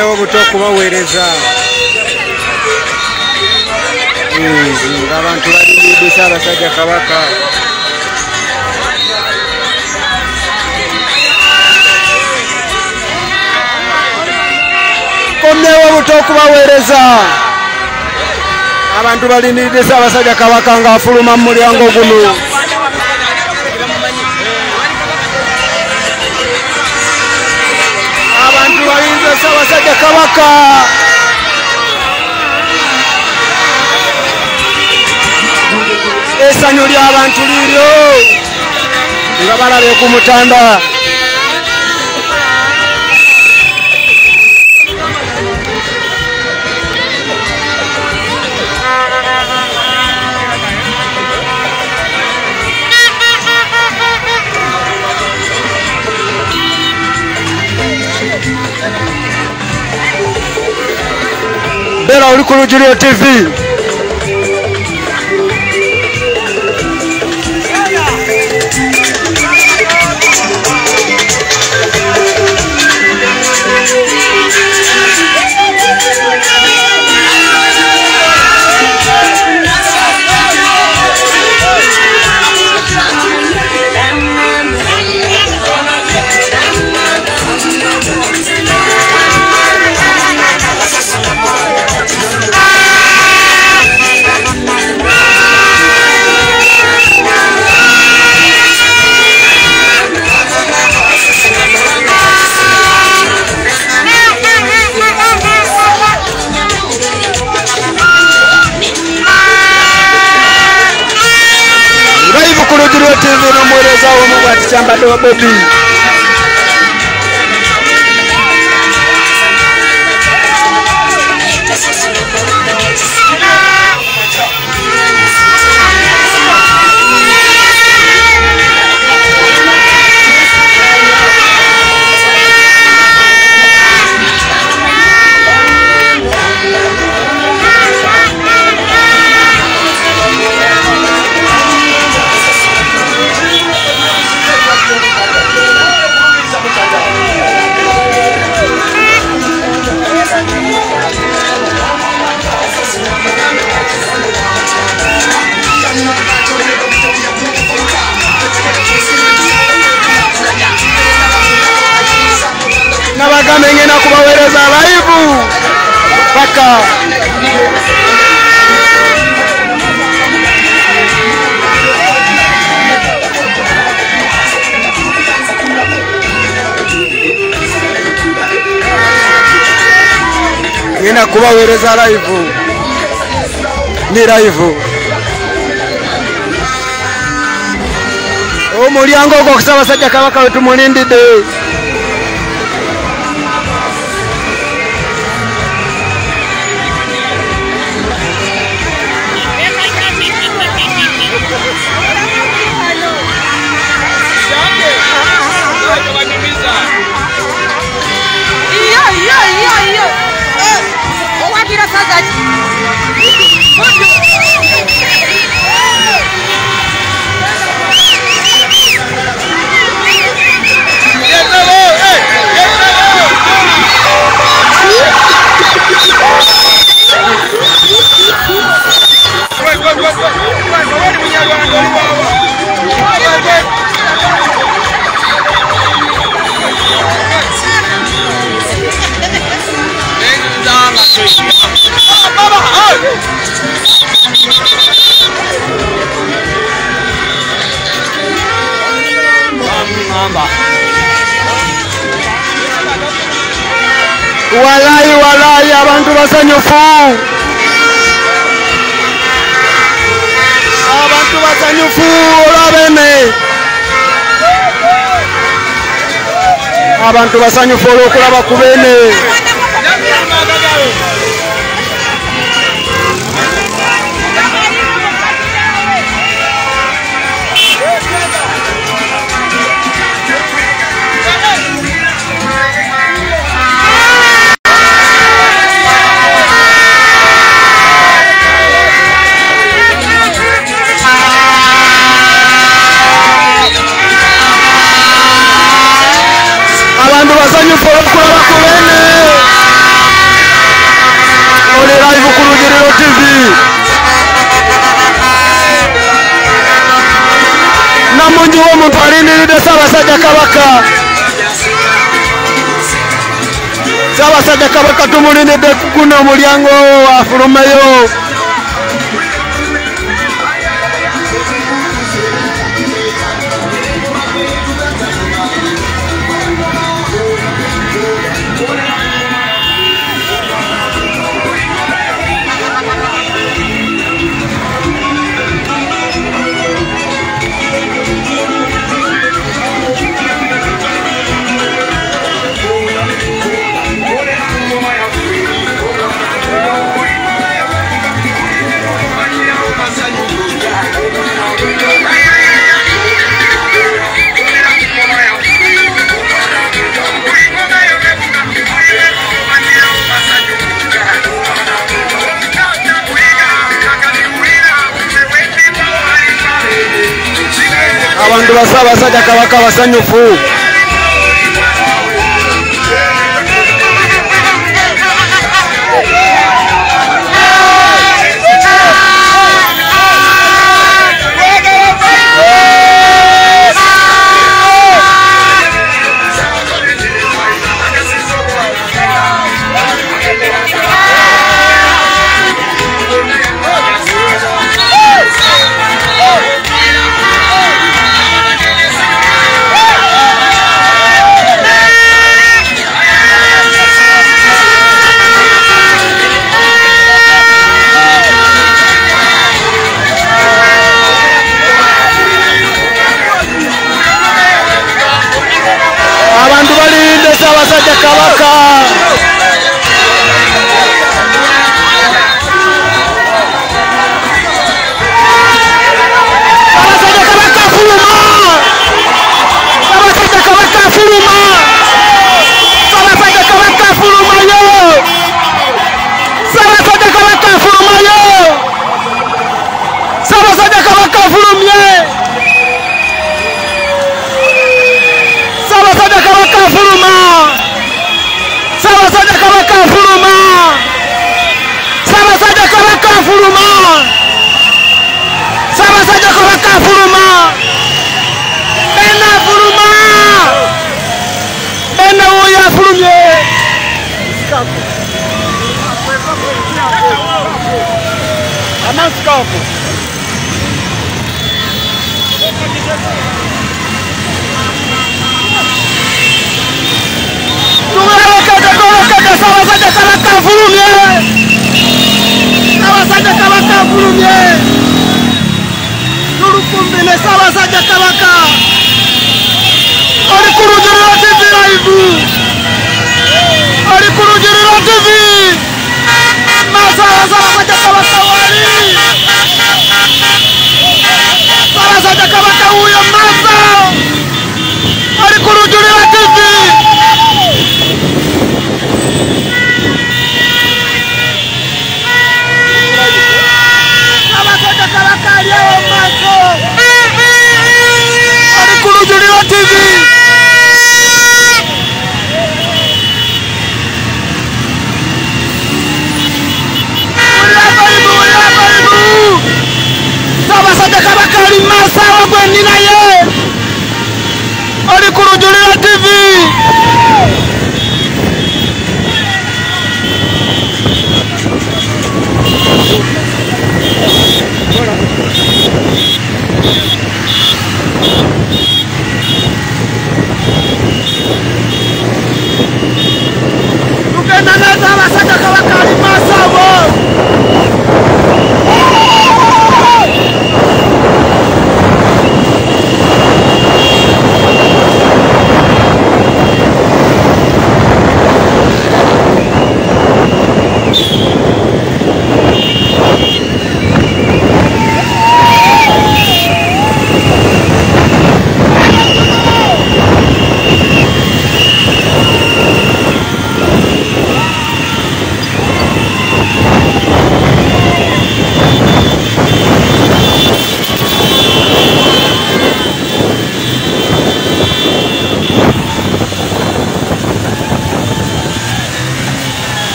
Komyewo buto kubaweereza abantu balindidde Ssaabasajja Kabaka. Komyewo buto kubaweereza abantu balindidde Ssaabasajja Kabaka ng'afuluma mu mulyango guno. Abantu balindidde Ssaabasajja Kabaka. Essanyu ly'abantu liryo nga balabye ku Mutanda. Bera oli ku Lujjuliro TV. Lujjuliro TV n'omuweereza omu bw'ati Kyambadde wa Bobby. Nabagambe ngenda kubaweereza live paka ngenda kubaweereza live ni live omulyango ogwo ku Ssaabasajja Kabaka we tumulindidde. Walayi abantu basanyufu. Abantu basanyufu olw'abeene. Abantu basanyufu olw'okulaba ku beene. Abantu basanyufu olw'okulaba ku beene. muri live ku Rugiriro TV namungi w'omuntu alindiridde Ssaabasajja Kabaka. Ssaabasajja Kabaka tumulindidde guno omulyango afulumeyo. Abantu ba Ssaabasajja Kabaka basanyufu. Abantu balinde Ssaabasajja Kabaka. Ssaabasajja Kabaka afuluma. Ssaabasajja Kabaka afuluma. Ssaabasajja Kabaka afulumayo. Ssaabasajja Kabaka afulumayo. Ssaabasajja Kabaka afulumye. Ssaabasajja Kabaka afuluma. Ssaabasajja Kabaka afuluma. Ssaabasajja Kabaka afuluma. Ssaabasajja Kabaka afuluma. Bena afuluma. Bena wuyo afulumye. Amanskafu. Tumelekete Ssaabasajja Kabaka afulumye. Ssaabasajja Kabaka afulumye. Tulukumbine Ssaabasajja Kabaka. Oli ku Rugiriro TV live. Oli ku Rugiriro TV. Ssaabasajja Kabaka wali. Ssaabasajja Kabaka wuyo masa. Oli ku Rugiriro TV. Ssaabasajja Kabaka aliyo maso. Oli ku Rugiriro TV. Ssaabasajja Kabaka ali masa wagwenni naye. Oli ku Rugiriro TV. Tugenda na Ssaabasajja Kabaka ali masa bo.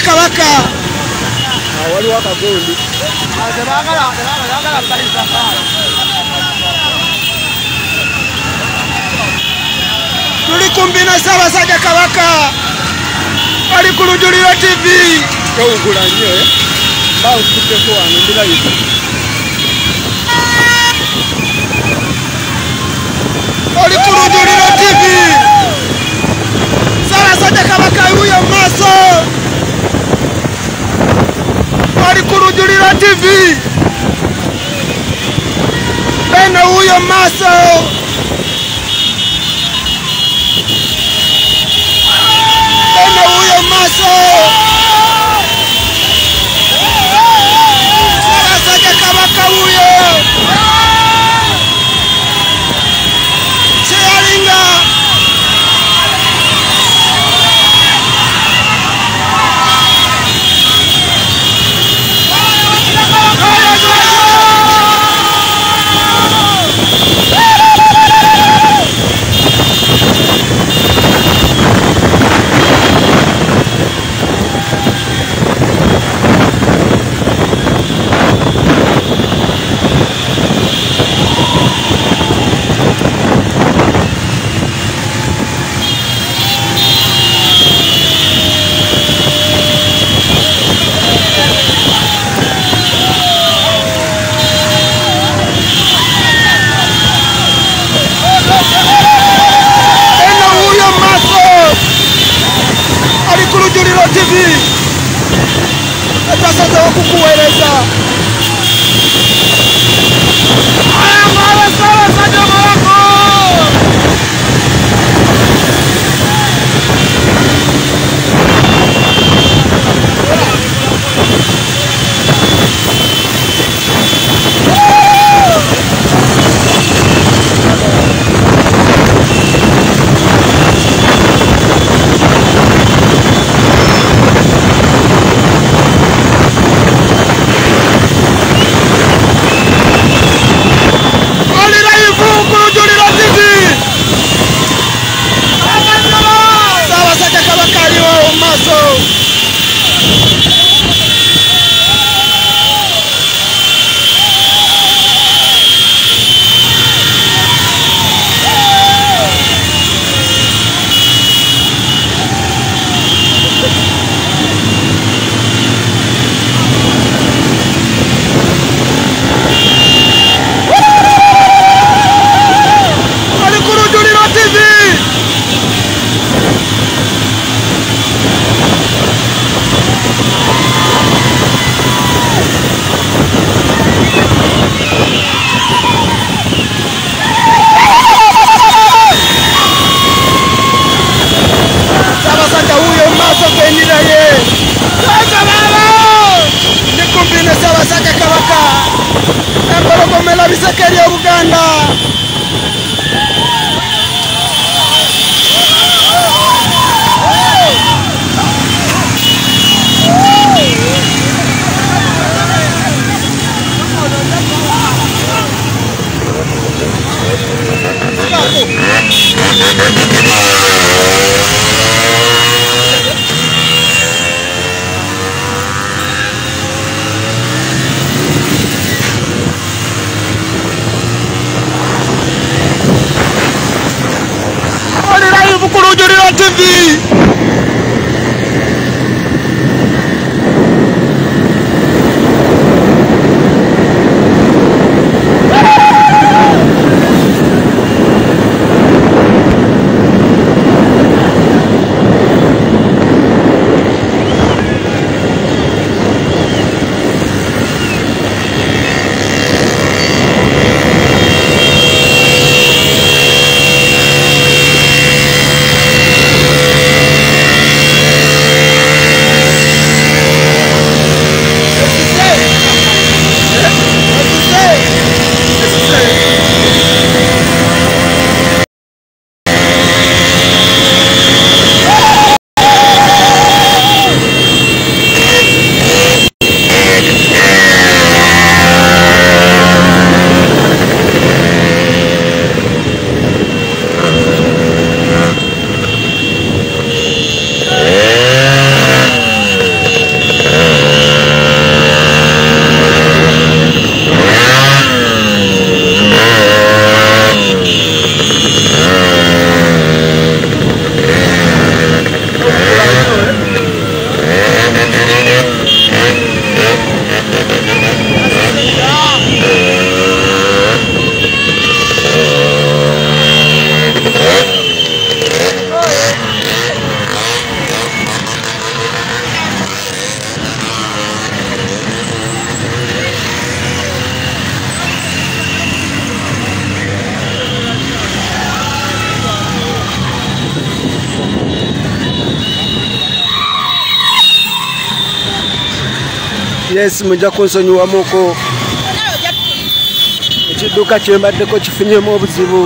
Kabaka wali wakagondi tuli kumbi na Ssaabasajja Kabaka ali ku Lujuliro TV tawugula nnyo bawutuddeko wano ndirayiza oli ku Lujuliro TV Ssaabasajja Kabaka yuyo maaso ali ku Lujuliro TV bene wuyo maaso bene wuyo maaso Ssaabasajja Kabaka wuyo kyeyalinga Lujuliro TV etasazeho kukuweereza ayamala Ssaabasajja Kabaka Ssaabasajja Kabaka empologoma biseke ery'Obuganda ku Lujuliro TV Yes, mujja kunsonyiwa muko ekiduka kyembaddeko kifunyemu obuzibu.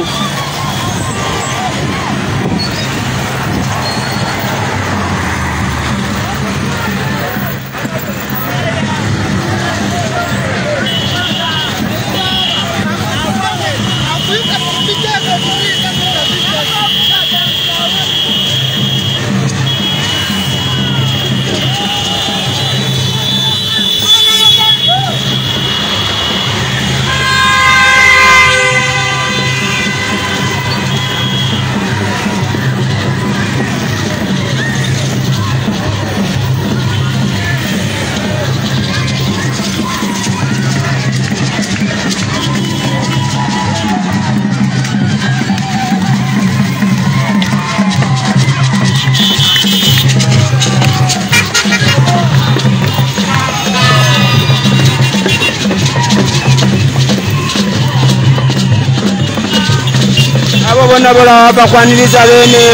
Abo bonna bola bakwaniriza bene.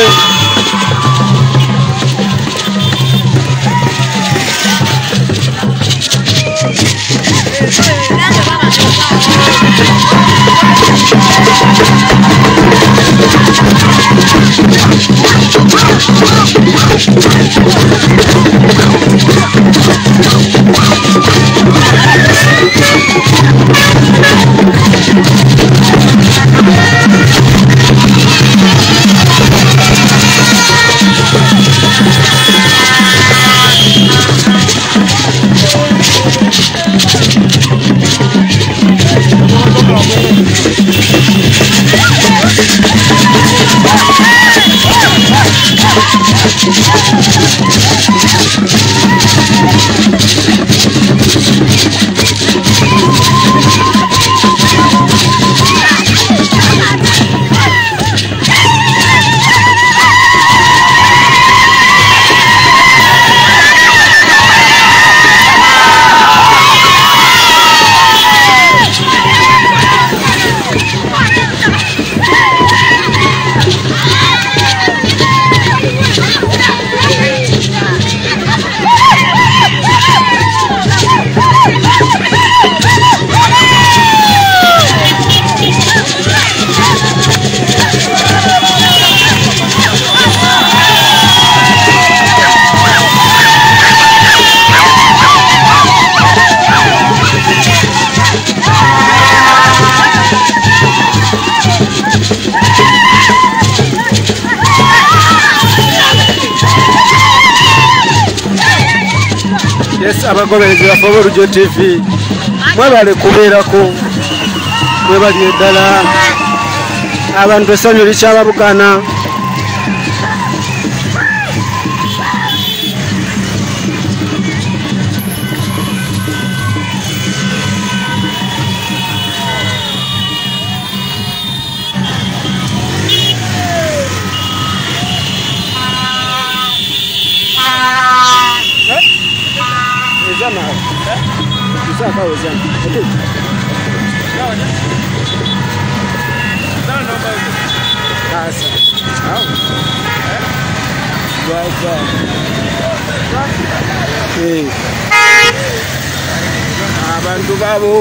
Yes, abagoberezi baffe b'Olujjo TV mwebale kubeerako mwebali eddala abantu essanyu likyababukana. Abantu babo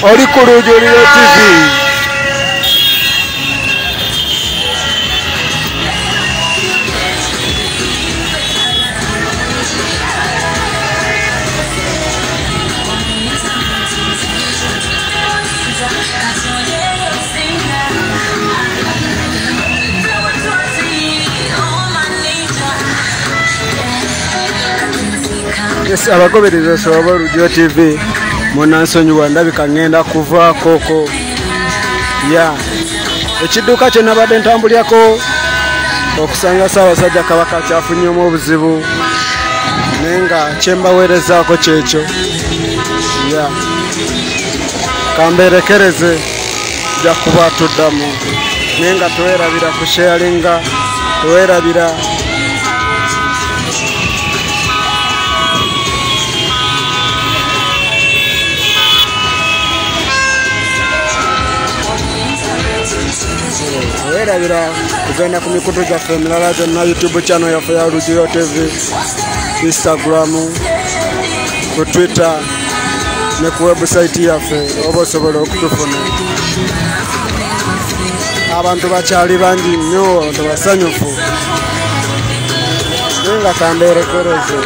oli ku Lujuliro TV. Yes, abagobereza Sowaba Lujuliro TV munansonyiwa ndabika ngenda kuva koko ya ekidduka kye nabadde ntambulyako okusanga Ssaabasajja Kabaka kyafunnyemu obuzibu naye nga kyembaweerezaako kyekyo ya kambeerekereze ja kuba tuddamu naye nga teweerabira ku sharinga teweerabira Weerabira kugenda ku mikutu gyaffe emirala gyonna YouTube channel yaffe ya Lujuliro TV, Instagram, ku Twitter ne ku website yaffe oba osobola okutufuna. Abantu bakyali bangi nnyo, tebasanyufu naye nga kambeerekereze.